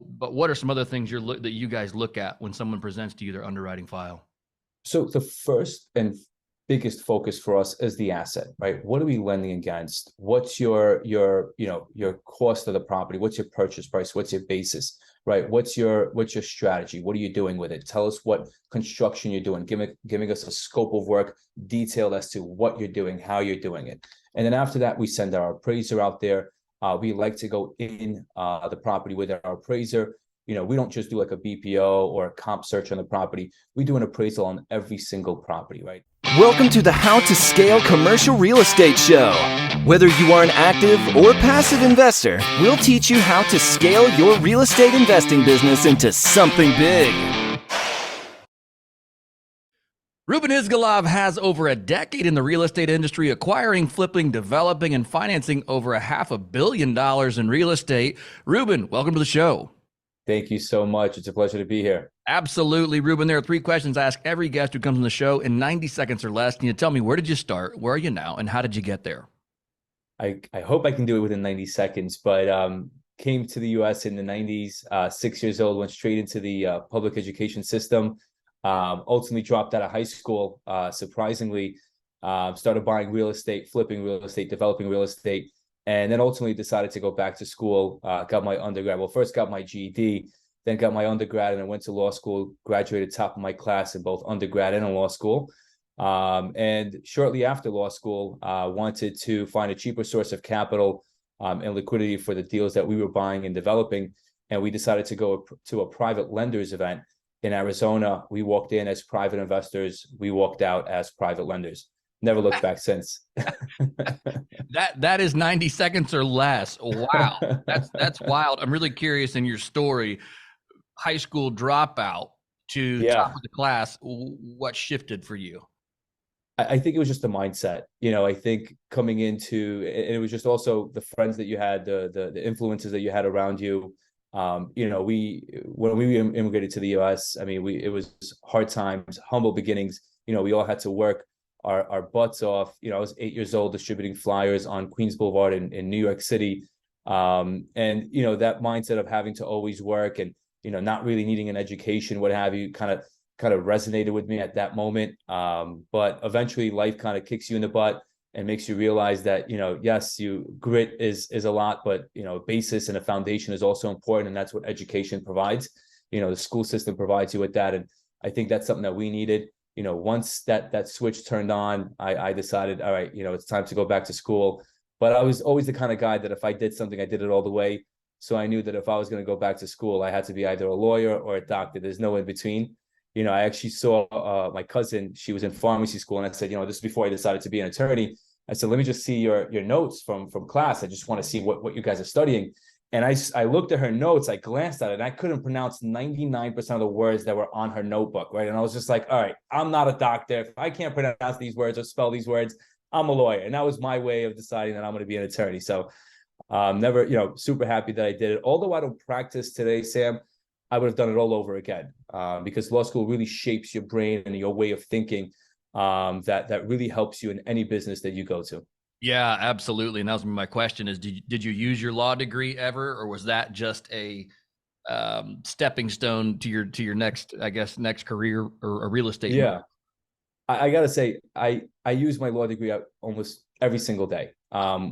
But what are some other things that you guys look at when someone presents to you their underwriting file? So the first and biggest focus for us is the asset, right? What are we lending against? What's your cost of the property? What's your purchase price? What's your basis, right? What's your strategy? What are you doing with it? Tell us what construction you're doing. Giving us a scope of work detailed as to what you're doing, how you're doing it. And then after that, we send our appraiser out there. We like to go in the property with our appraiser. We don't just do like a BPO or a comp search on the property. We do an appraisal on every single property, right? Welcome to the How to Scale Commercial Real Estate Show. Whether you are an active or passive investor, we'll teach you how to scale your real estate investing business into something big. Ruben Izgelov has over a decade in the real estate industry, acquiring, flipping, developing, and financing over $500 million in real estate. Ruben, welcome to the show. Thank you so much. It's a pleasure to be here. Absolutely, Ruben. There are 3 questions I ask every guest who comes on the show in 90 seconds or less. Can you tell me, where did you start? Where are you now? And how did you get there? I hope I can do it within 90 seconds, but came to the US in the 90s, 6 years old, went straight into the public education system, ultimately dropped out of high school, surprisingly, started buying real estate, flipping real estate, developing real estate, and then ultimately decided to go back to school, got my undergrad. Well, first got my GED, then got my undergrad, and I went to law school, graduated top of my class in both undergrad and in law school. And shortly after law school, wanted to find a cheaper source of capital and liquidity for the deals that we were buying and developing. And we decided to go to a private lenders event in Arizona. We walked in as private investors. We walked out as private lenders. Never looked back since. That is 90 seconds or less. Wow. That's wild. I'm really curious in your story, high school dropout to top of the class. What shifted for you? I think it was just the mindset. I think coming into, and it was just also the friends that you had, the influences that you had around you. When we immigrated to the US, I mean, it was hard times, humble beginnings. We all had to work our butts off. I was 8 years old distributing flyers on Queens Boulevard in New York City. And that mindset of having to always work and, not really needing an education, what have you, kind of resonated with me at that moment. But eventually life kind of kicks you in the butt and makes you realize that, yes, grit is a lot, but, basis and a foundation is also important. And that's what education provides. The school system provides you with that. And I think that's something that we needed. Once that switch turned on, I decided, all right, it's time to go back to school. But I was always the kind of guy that if I did something, I did it all the way. So I knew that if I was going to go back to school, I had to be either a lawyer or a doctor. There's no in between. I actually saw my cousin. She was in pharmacy school, and I said, this is before I decided to be an attorney. I said, let me just see your notes from class. I just want to see what you guys are studying. And I looked at her notes, I glanced at it, and I couldn't pronounce 99% of the words that were on her notebook, right? And I was just like, all right, I'm not a doctor. If I can't pronounce these words or spell these words, I'm a lawyer. And that was my way of deciding that I'm going to be an attorney. So never, super happy that I did it. Although I don't practice today, Sam, I would have done it all over again because law school really shapes your brain and your way of thinking that really helps you in any business that you go to. Yeah, absolutely. And that was my question is, did you use your law degree ever, or was that just a stepping stone to your next, I guess, next career or a real estate? Yeah, I got to say, I use my law degree almost every single day,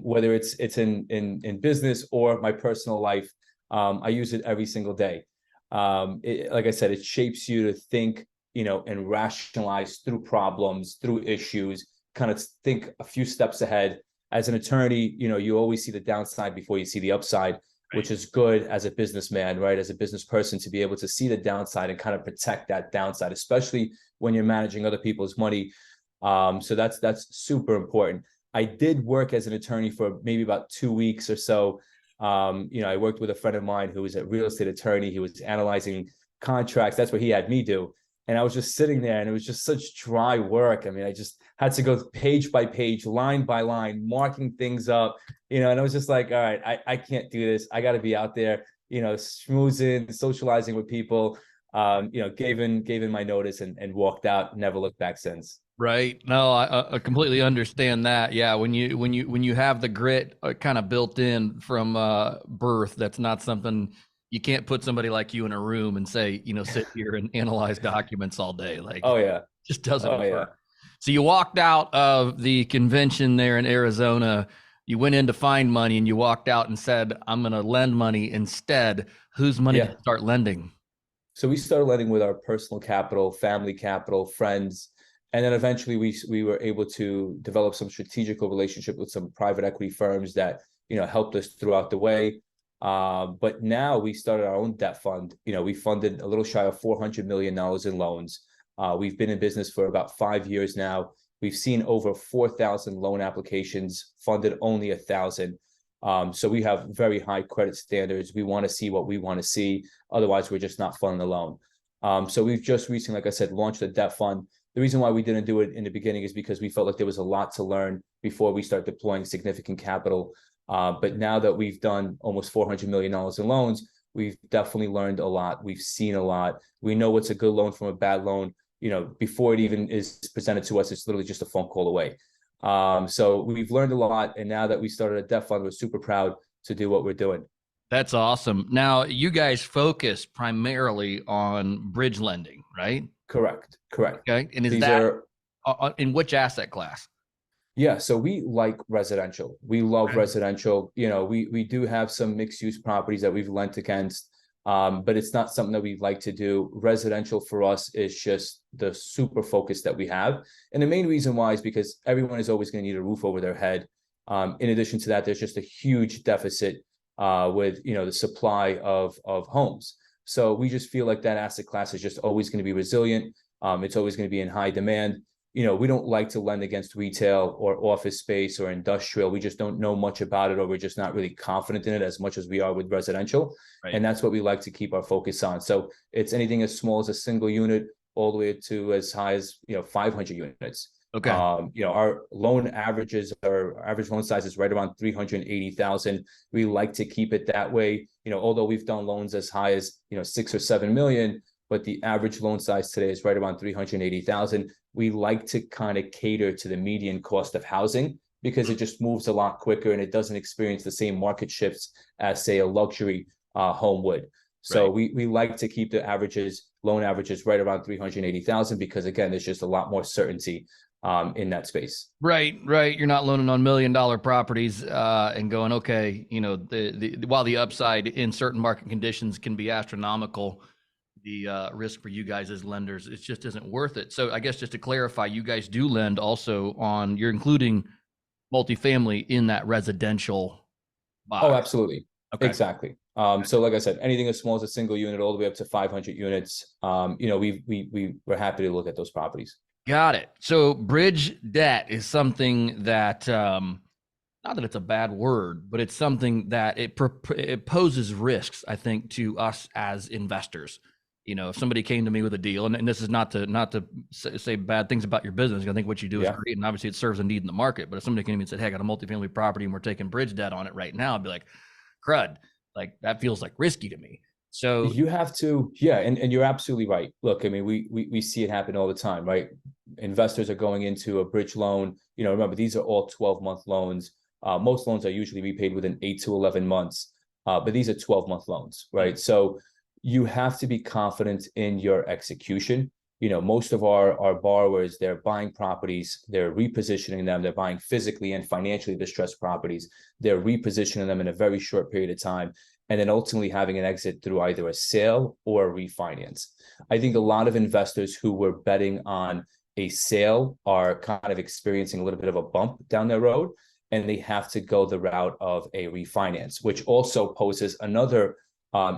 whether it's in business or my personal life. I use it every single day. Like I said, it shapes you to think, and rationalize through problems, through issues, kind of think a few steps ahead. As an attorney, you always see the downside before you see the upside, right, which is good as a businessman, right? As a business person, to be able to see the downside and kind of protect that downside, especially when you're managing other people's money. So that's super important. I did work as an attorney for maybe about 2 weeks or so. I worked with a friend of mine who was a real estate attorney. He was analyzing contracts. That's what he had me do. And I was just sitting there, and it was just such dry work. I mean, I just had to go page by page, line by line, marking things up, and I was just like, all right, I can't do this. I got to be out there, schmoozing, socializing with people, gave in my notice and walked out, never looked back since. Right. No, I completely understand that. Yeah. When you have the grit kind of built in from birth, that's not something You can't put somebody like you in a room and say, sit here and analyze documents all day. Like, Oh yeah. it just doesn't work. Yeah. So you walked out of the convention there in Arizona. You went in to find money and you walked out and said, I'm going to lend money instead. Whose money did you start lending? So we started lending with our personal capital, family capital, friends. And then eventually we were able to develop some strategical relationship with some private equity firms that, helped us throughout the way. But now we started our own debt fund. We funded a little shy of $400 million in loans. We've been in business for about 5 years now. We've seen over 4,000 loan applications, funded only 1,000. So we have very high credit standards. We want to see what we want to see. Otherwise, we're just not funding the loan. So we've just recently, like I said, launched a debt fund. The reason why we didn't do it in the beginning is because we felt like there was a lot to learn before we start deploying significant capital. But now that we've done almost $400 million in loans, we've definitely learned a lot. We've seen a lot. We know what's a good loan from a bad loan. Before it even is presented to us, it's literally just a phone call away. So we've learned a lot. And now that we started a debt fund, we're super proud to do what we're doing. That's awesome. Now, you guys focus primarily on bridge lending, right? Correct. Okay. And is in which asset class? Yeah, so we like residential. We love residential. We do have some mixed use properties that we've lent against, but it's not something that we like to do. Residential for us is just the super focus that we have. And the main reason why is because everyone is always going to need a roof over their head. In addition to that, there's just a huge deficit with the supply of homes. So we just feel like that asset class is just always going to be resilient. It's always going to be in high demand. We don't like to lend against retail or office space or industrial. We just don't know much about it, or we're just not really confident in it as much as we are with residential. Right. And that's what we like to keep our focus on. So it's anything as small as a single unit all the way to as high as 500 units. Okay. Our average loan size is right around 380,000. We like to keep it that way. Although we've done loans as high as 6 or 7 million, but the average loan size today is right around 380,000. We like to kind of cater to the median cost of housing because it just moves a lot quicker and it doesn't experience the same market shifts as, say, a luxury home would. So we like to keep the loan averages right around 380,000 because, again, there's just a lot more certainty in that space. Right. You're not loaning on $1 million properties and going, okay, while the upside in certain market conditions can be astronomical, the risk for you guys as lenders, it just isn't worth it. So I guess just to clarify, you guys do lend also you're including multifamily in that residential buy. Oh, absolutely. Okay. Exactly. So like I said, anything as small as a single unit all the way up to 500 units, we're happy to look at those properties. Got it. So bridge debt is something that, not that it's a bad word, but it's something that it poses risks, I think, to us as investors. If somebody came to me with a deal, and this is not to say bad things about your business, I think what you do is great, and obviously it serves a need in the market. But if somebody came to me and said, "Hey, I got a multifamily property and we're taking bridge debt on it right now," I'd be like, "Crud, like that feels like risky to me." So you have to, and you're absolutely right. Look, I mean, we see it happen all the time, right? Investors are going into a bridge loan. Remember, these are all 12-month loans. Most loans are usually repaid within 8 to 11 months, but these are 12-month loans, right? So you have to be confident in your execution. Most of our borrowers, they're buying properties, they're repositioning them, they're buying physically and financially distressed properties, they're repositioning them in a very short period of time, and then ultimately having an exit through either a sale or a refinance. I think a lot of investors who were betting on a sale are kind of experiencing a little bit of a bump down their road, and they have to go the route of a refinance, which also poses another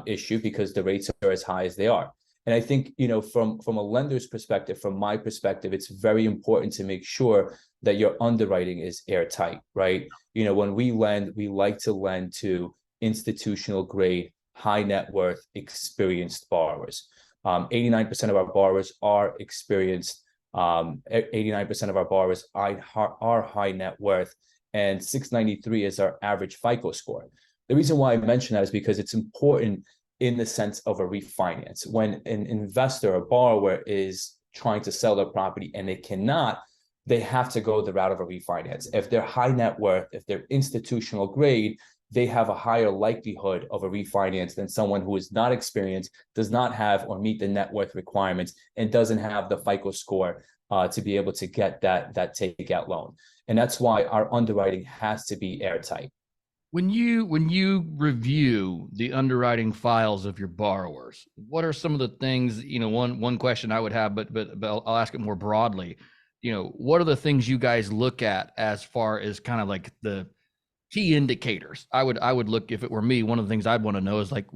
issue because the rates are as high as they are. And I think, from a lender's perspective, from my perspective, it's very important to make sure that your underwriting is airtight, right? When we lend, we like to lend to institutional grade, high net worth, experienced borrowers. 89% of our borrowers are experienced. 89% of our borrowers are high net worth, and 693 is our average FICO score. The reason why I mention that is because it's important in the sense of a refinance. When an investor or borrower is trying to sell their property and they cannot, they have to go the route of a refinance. If they're high net worth, if they're institutional grade, they have a higher likelihood of a refinance than someone who is not experienced, does not have or meet the net worth requirements, and doesn't have the FICO score to be able to get that takeout loan. And that's why our underwriting has to be airtight. When you review the underwriting files of your borrowers, what are some of the things, one question I would have, but I'll ask it more broadly. What are the things you guys look at as far as kind of like the key indicators? I would look, if it were me, one of the things I'd want to know is like,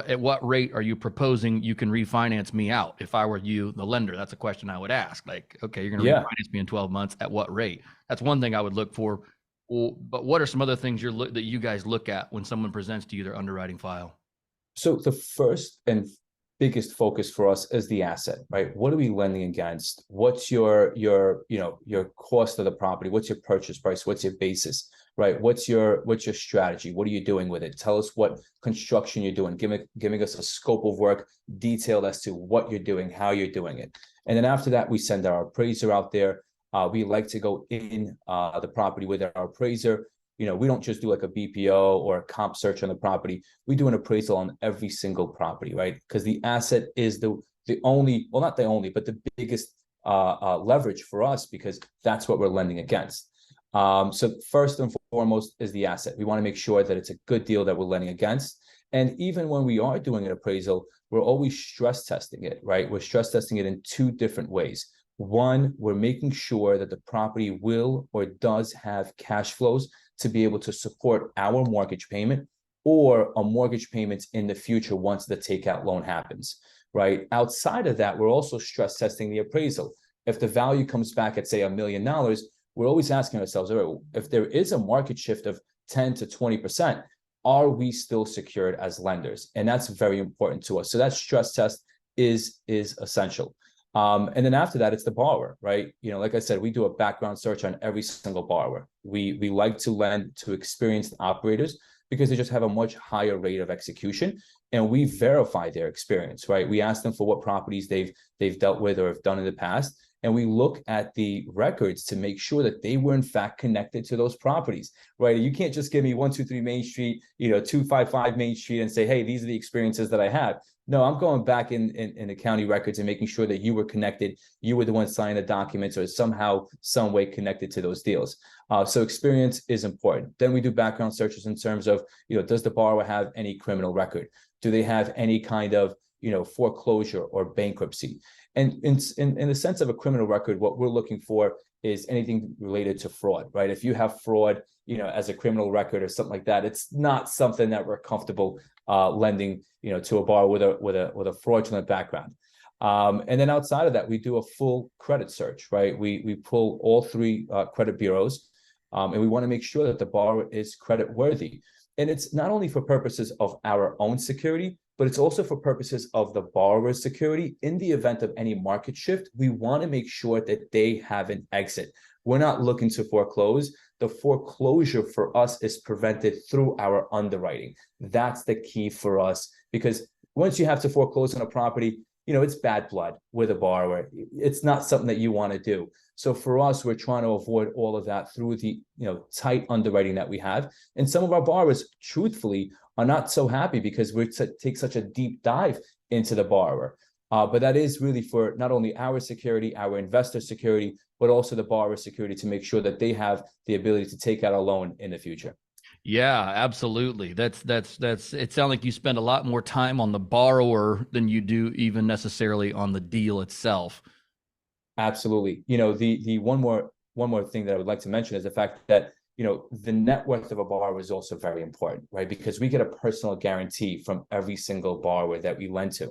at what rate are you proposing you can refinance me out? If I were you, the lender, that's a question I would ask. Like, okay, you're going to refinance me in 12 months at what rate? That's one thing I would look for. But what are some other things that you guys look at when someone presents to you their underwriting file? So the first and biggest focus for us is the asset, right? What are we lending against? What's your cost of the property? What's your purchase price? What's your basis, right? What's your strategy? What are you doing with it? Tell us what construction you're doing, giving us a scope of work detailed as to what you're doing, how you're doing it. And then after that, we send our appraiser out there. We like to go in the property with our appraiser. We don't just do like a BPO or a comp search on the property. We do an appraisal on every single property, right? Because the asset is the only, well, not the only, but the biggest leverage for us, because that's what we're lending against. So first and foremost is the asset. We want to make sure that it's a good deal that we're lending against. And even when we are doing an appraisal, we're always stress testing it, right? We're stress testing it in two different ways. One, we're making sure that the property will or does have cash flows to be able to support our mortgage payment or a mortgage payment in the future once the takeout loan happens, right? Outside of that, we're also stress testing the appraisal. If the value comes back at, say, $1 million, we're always asking ourselves, if there is a market shift of 10 to 20%, are we still secured as lenders? And that's very important to us. So that stress test is essential. And then after that, it's the borrower, right? Like I said, we do a background search on every single borrower. We like to lend to experienced operators because they just have a much higher rate of execution, and we verify their experience, right? We ask them for what properties they've dealt with or have done in the past, and we look at the records to make sure that they were in fact connected to those properties, right? You can't just give me 123 Main Street, 255 Main Street and say, hey, these are the experiences that I have. No, I'm going back in the county records and making sure that you were connected. You were the one signing the documents or somehow, some way connected to those deals. So experience is important. Then we do background searches in terms of, does the borrower have any criminal record? Do they have any kind of, foreclosure or bankruptcy? And in the sense of a criminal record, what we're looking for is anything related to fraud, right? If you have fraud, as a criminal record or something like that, it's not something that we're comfortable lending, to a borrower with a fraudulent background. And then outside of that, we do a full credit search, right? We pull all three credit bureaus, and we want to make sure that the borrower is credit worthy. And it's not only for purposes of our own security, but it's also for purposes of the borrower's security. In the event of any market shift, we want to make sure that they have an exit. We're not looking to foreclose. The foreclosure for us is prevented through our underwriting. That's the key for us, because once you have to foreclose on a property, it's bad blood with a borrower. It's not something that you want to do. So for us, we're trying to avoid all of that through the tight underwriting that we have. And some of our borrowers, truthfully, are not so happy because we take such a deep dive into the borrower. But that is really for not only our security, our investor security, but also the borrower security, to make sure that they have the ability to take out a loan in the future. Yeah, absolutely. That's it sounds like you spend a lot more time on the borrower than you do even necessarily on the deal itself. Absolutely. The one more thing that I would like to mention is the fact that, the net worth of a borrower is also very important, right? Because we get a personal guarantee from every single borrower that we lend to.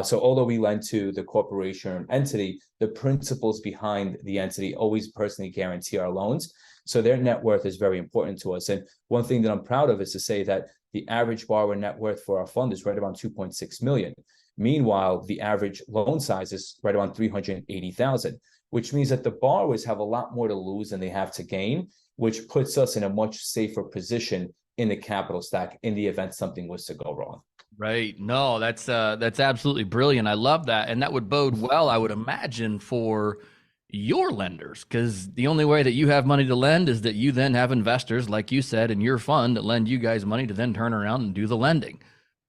So although we lend to the corporation or entity, the principals behind the entity always personally guarantee our loans. So their net worth is very important to us. And one thing that I'm proud of is to say that the average borrower net worth for our fund is right around 2.6 million. Meanwhile, the average loan size is right around 380,000, which means that the borrowers have a lot more to lose than they have to gain, which puts us in a much safer position in the capital stack in the event something was to go wrong. Right. No, that's absolutely brilliant. I love that. And that would bode well, I would imagine, for, your lenders, because the only way that you have money to lend is that you then have investors, like you said, in your fund that lend you guys money to then turn around and do the lending.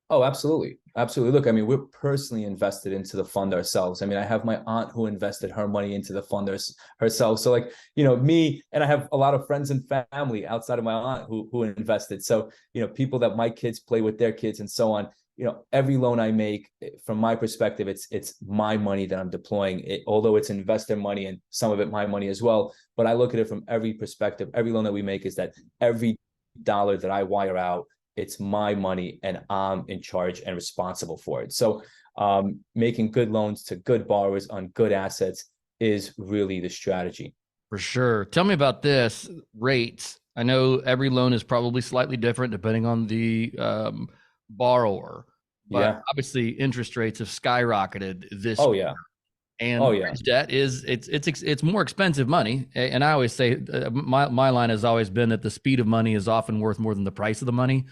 Oh, absolutely. Absolutely. Look, I mean, we're personally invested into the fund ourselves. I mean, I have my aunt who invested her money into the fund herself. So like, me, and I have a lot of friends and family outside of my aunt who invested. So, people that my kids play with their kids and so on, every loan I make, from my perspective, it's my money that I'm deploying it, although it's investor money and some of it my money as well. But I look at it from every perspective. Every loan that we make is that every dollar that I wire out, it's my money and I'm in charge and responsible for it. So making good loans to good borrowers on good assets is really the strategy. For sure. Tell me about this, rates. I know every loan is probably slightly different depending on the borrower, but obviously interest rates have skyrocketed this year. And bridge debt it's more expensive money. And I always say my line has always been that the speed of money is often worth more than the price of the money.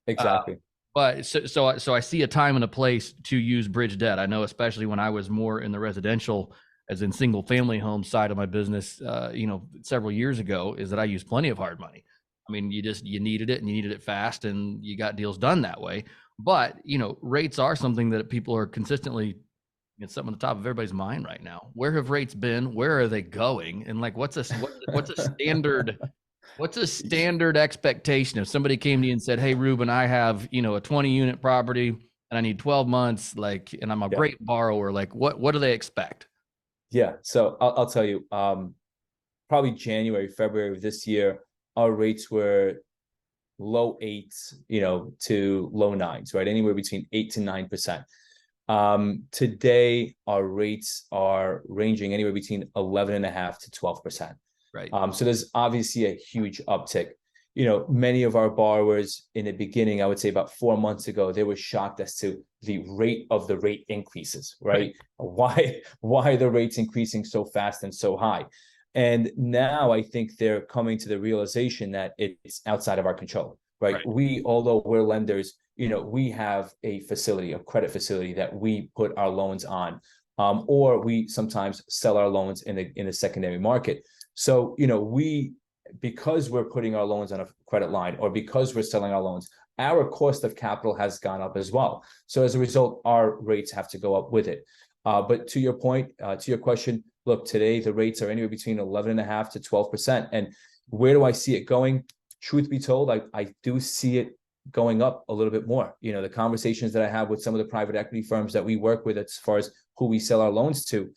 Exactly. But so I see a time and a place to use bridge debt. I know, especially when I was more in the residential, as in single family home side of my business, several years ago, is that I used plenty of hard money. I mean, you needed it and you needed it fast and you got deals done that way. But, rates are something that people are consistently, it's something on the top of everybody's mind right now. Where have rates been? Where are they going? And like, what's a standard What's a standard expectation if somebody came to you and said, "Hey, Ruben, I have, a 20-unit property and I need 12 months, and I'm a great borrower." Like, what do they expect? Yeah. So I'll tell you, probably January, February of this year, our rates were low 8s, to low 9s, right? Anywhere between 8 to 9%. Today, our rates are ranging anywhere between 11.5 to 12%. Right. So there's obviously a huge uptick. Many of our borrowers in the beginning, I would say about 4 months ago, they were shocked as to the rate of the rate increases, right? Why are the rates increasing so fast and so high? And now I think they're coming to the realization that it's outside of our control, right? Although we're lenders, we have a credit facility that we put our loans on, or we sometimes sell our loans in the secondary market. So, because we're putting our loans on a credit line or because we're selling our loans, our cost of capital has gone up as well. So as a result, our rates have to go up with it. But to your point, to your question, look, today the rates are anywhere between 11.5 to 12%. And where do I see it going? Truth be told, I do see it going up a little bit more. The conversations that I have with some of the private equity firms that we work with as far as who we sell our loans to,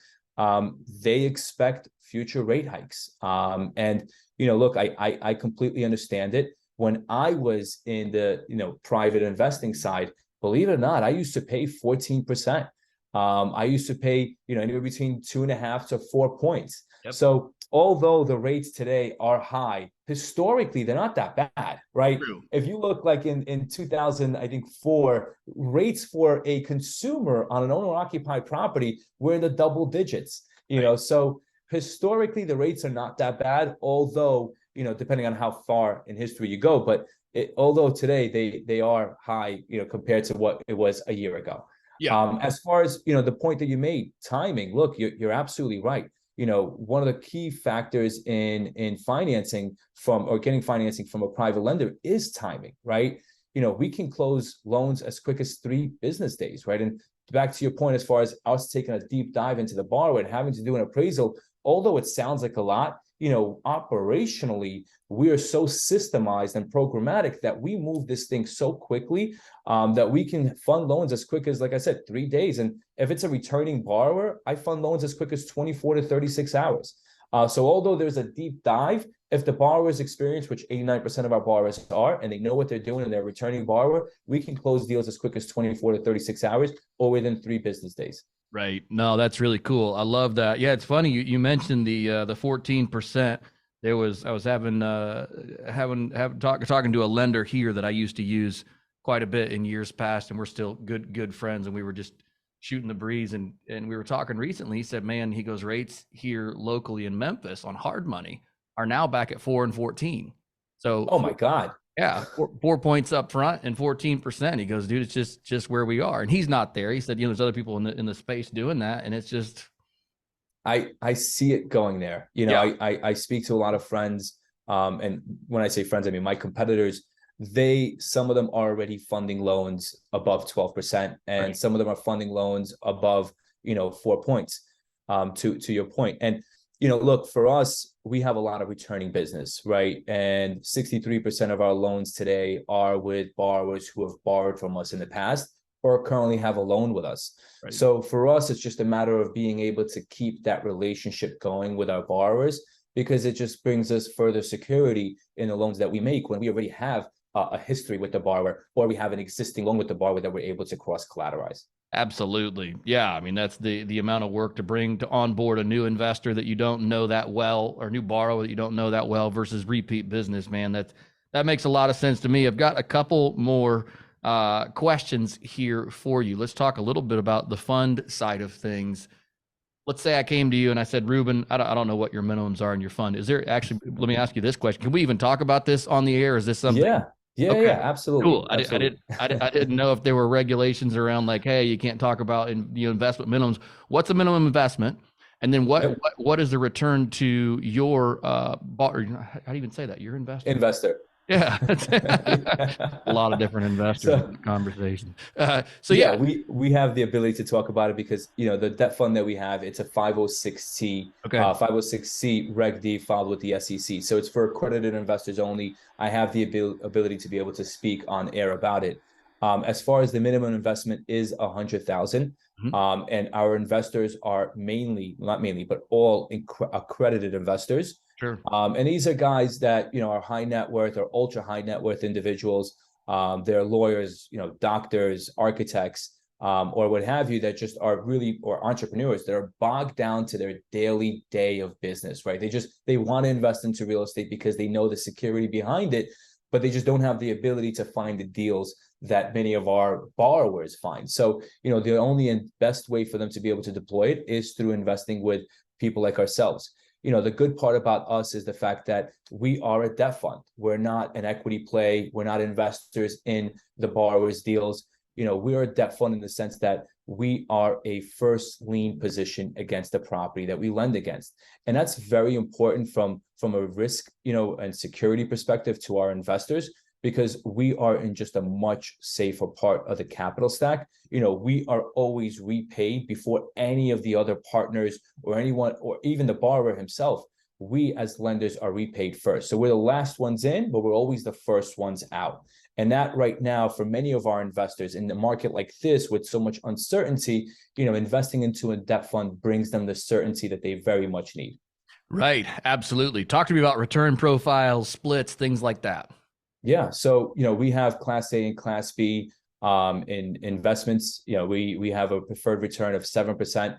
they expect future rate hikes. And, look, I completely understand it. When I was in the, private investing side, believe it or not, I used to pay 14%. I used to pay, anywhere between 2.5 to 4 points. Yep. So although the rates today are high, historically, they're not that bad, right? True. If you look like in 2004, rates for a consumer on an owner-occupied property were in the double digits, so historically the rates are not that bad, although, depending on how far in history you go, but although today they are high, compared to what it was a year ago. Yeah. As far as, the point that you made, timing, look, you're absolutely right. One of the key factors in financing getting financing from a private lender is timing, right? We can close loans as quick as 3 business days, right? And back to your point, as far as us taking a deep dive into the borrower and having to do an appraisal, although it sounds like a lot, operationally, we are so systemized and programmatic that we move this thing so quickly that we can fund loans as quick as, like I said, 3 days. And if it's a returning borrower, I fund loans as quick as 24 to 36 hours. So although there's a deep dive, if the borrower is experienced, which 89% of our borrowers are, and they know what they're doing and they're a returning borrower, we can close deals as quick as 24 to 36 hours or within 3 business days. Right. No, that's really cool. I love that. Yeah, it's funny you mentioned the 14%. I was talking to a lender here that I used to use quite a bit in years past, and we're still good friends, and we were just shooting the breeze, and we were talking recently. He said, "Man," he goes, "rates here locally in Memphis on hard money are now back at 4 and 14." So, oh my God. Yeah, 4 points up front and 14%. He goes, "Dude, it's just where we are." And he's not there. He said, there's other people in the space doing that, and it's just I see it going there. You know, Yeah. I speak to a lot of friends, and when I say friends, I mean my competitors. Some of them are already funding loans above 12%, and Right. some of them are funding loans above, 4 points. To your point, and look, for us, we have a lot of returning business, right? And 63% of our loans today are with borrowers who have borrowed from us in the past or currently have a loan with us. Right. So for us, it's just a matter of being able to keep that relationship going with our borrowers, because it just brings us further security in the loans that we make when we already have a history with the borrower, or we have an existing loan with the borrower that we're able to cross collateralize. Absolutely. Yeah. I mean, that's the amount of work to bring to onboard a new investor that you don't know that well, or new borrower that you don't know that well, versus repeat business, man. That makes a lot of sense to me. I've got a couple more questions here for you. Let's talk a little bit about the fund side of things. Let's say I came to you and I said, Ruben, I don't know what your minimums are in your fund. Is there actually, let me ask you this question. Can we even talk about this on the air? Is this something? Yeah. Yeah, Okay, yeah, absolutely. cool. Absolutely. I didn't know if there were regulations around like, hey, you can't talk about investment minimums. What's a minimum investment? And then Yep. what is the return to your how do you even say that? Your investor? Investor. Yeah. A lot of different investors in So the conversation. So yeah, yeah. we have the ability to talk about it because the debt fund that we have, it's a 506C, Okay. 506C Reg D filed with the SEC. So it's for accredited investors only. I have the ability to be able to speak on air about it. As far as the minimum investment is 100,000, Mhm. and our investors are mainly, not mainly, but all accredited investors. Sure. And these are guys that are high net worth or ultra high net worth individuals. They're lawyers, doctors, architects, or what have you, that just are really, or entrepreneurs that are bogged down to their daily day of business, right? They want to invest into real estate because they know the security behind it, but they just don't have the ability to find the deals that many of our borrowers find. So, the only and best way for them to be able to deploy it is through investing with people like ourselves. The good part about us is the fact that we are a debt fund. We're not an equity play. We're not investors in the borrower's deals. We are a debt fund in the sense that we are a first lien position against the property that we lend against. And that's very important from a risk, and security perspective to our investors, because we are in just a much safer part of the capital stack. We are always repaid before any of the other partners or anyone, or even the borrower himself. We as lenders are repaid first. So we're the last ones in, but we're always the first ones out. And that right now, for many of our investors in the market like this, with so much uncertainty, investing into a debt fund brings them the certainty that they very much need. Right. Absolutely. Talk to me about return profiles, splits, things like that. Yeah. So, we have Class A and Class B in investments. We have a preferred return of 7%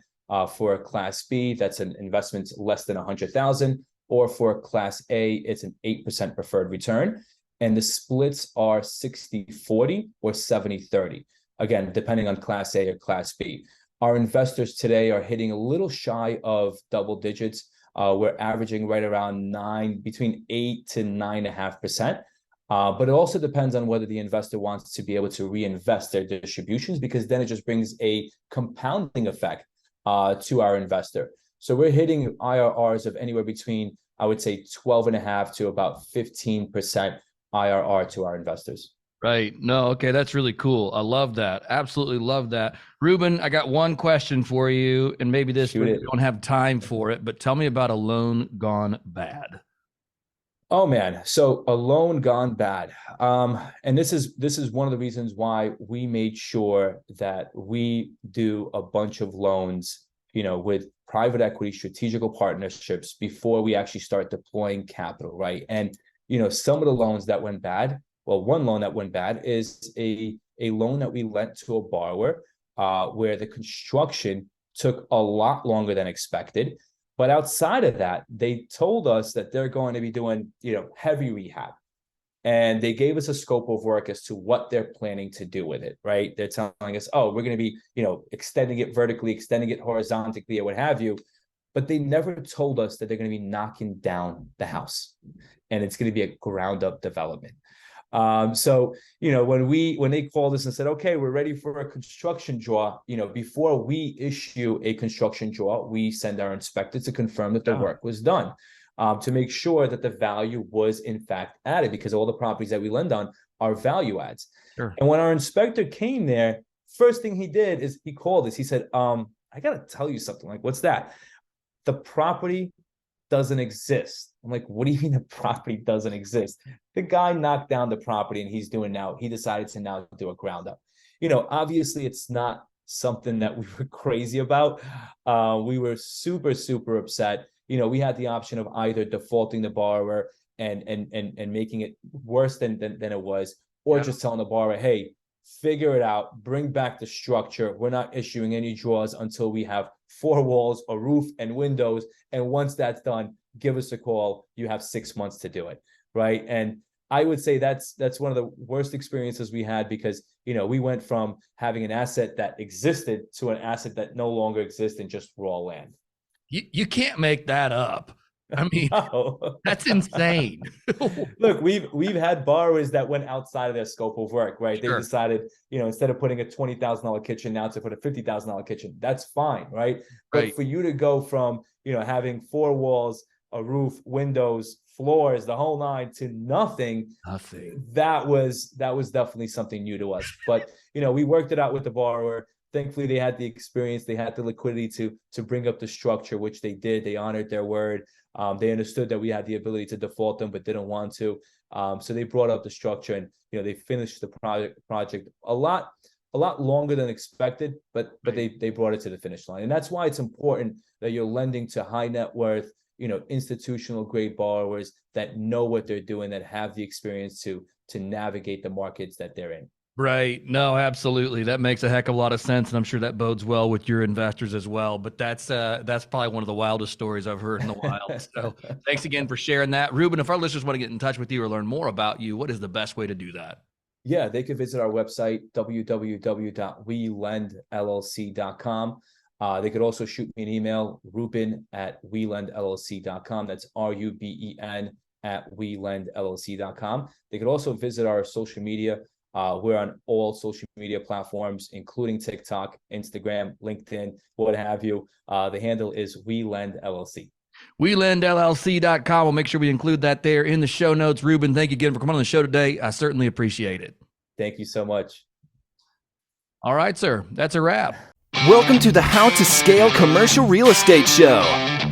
for a Class B. That's an investment less than 100,000. Or for Class A, it's an 8% preferred return. And the splits are 60-40 or 70-30. Again, depending on Class A or Class B. Our investors today are hitting a little shy of double digits. We're averaging right around between 8 to 9.5%. But it also depends on whether the investor wants to be able to reinvest their distributions, because then it just brings a compounding effect to our investor. So we're hitting IRRs of anywhere between, I would say, 12.5 to about 15% IRR to our investors. Right. No, okay. That's really cool. I love that. Absolutely love that. Ruben, I got one question for you, and maybe we don't have time for it, but tell me about a loan gone bad. Oh man, so a loan gone bad. And this is one of the reasons why we made sure that we do a bunch of loans, with private equity strategical partnerships before we actually start deploying capital, right? And some of the loans that went bad. Well, one loan that went bad is a loan that we lent to a borrower where the construction took a lot longer than expected. But outside of that, they told us that they're going to be doing, heavy rehab. And they gave us a scope of work as to what they're planning to do with it, right? They're telling us, oh, we're going to be, extending it vertically, extending it horizontally, or what have you. But they never told us that they're going to be knocking down the house. And it's going to be a ground up development. So, when they called us and said, okay, we're ready for a construction draw, before we issue a construction draw, we send our inspector to confirm that the work was done, to make sure that the value was in fact added, because all the properties that we lend on are value adds. Sure. And when our inspector came there, first thing he did is he called us. He said, I got to tell you something. Like, what's that? The property doesn't exist. I'm like, what do you mean the property doesn't exist? The guy knocked down the property and he decided to now do a ground up. Obviously it's not something that we were crazy about. We were super, super upset. We had the option of either defaulting the borrower and making it worse than it was, or just telling the borrower, hey, figure it out, bring back the structure. We're not issuing any draws until we have 4 walls, a roof, and windows. And once that's done, give us a call. You have 6 months to do it, right? And I would say that's one of the worst experiences we had, because we went from having an asset that existed to an asset that no longer exists in just raw land. You can't make that up. I mean, no. That's insane. Look, we've had borrowers that went outside of their scope of work, right? Sure. They decided, instead of putting a $20,000 kitchen now to put a $50,000 kitchen. That's fine, right? But for you to go from, having 4 walls, a roof, windows, floors, the whole 9 to nothing. That was definitely something new to us. But, we worked it out with the borrower. Thankfully, they had the experience, they had the liquidity to bring up the structure, which they did. They honored their word. They understood that we had the ability to default them, but didn't want to. So they brought up the structure, and they finished the project a lot longer than expected, but they brought it to the finish line. And that's why it's important that you're lending to high net worth, institutional grade borrowers that know what they're doing, that have the experience to navigate the markets that they're in. Right. No, absolutely. That makes a heck of a lot of sense. And I'm sure that bodes well with your investors as well. But that's probably one of the wildest stories I've heard in a while. So thanks again for sharing that. Ruben, if our listeners want to get in touch with you or learn more about you, what is the best way to do that? Yeah, they could visit our website, www.welendllc.com. They could also shoot me an email, ruben@welendllc.com. That's RUBEN@welendllc.com. They could also visit our social media. We're on all social media platforms, including TikTok, Instagram, LinkedIn, what have you. The handle is WeLendLLC. WeLendLLC.com. We'll make sure we include that there in the show notes. Ruben, thank you again for coming on the show today. I certainly appreciate it. Thank you so much. All right, sir. That's a wrap. Welcome to the How to Scale Commercial Real Estate Show.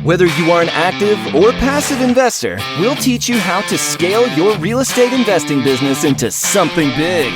Whether you are an active or passive investor, we'll teach you how to scale your real estate investing business into something big.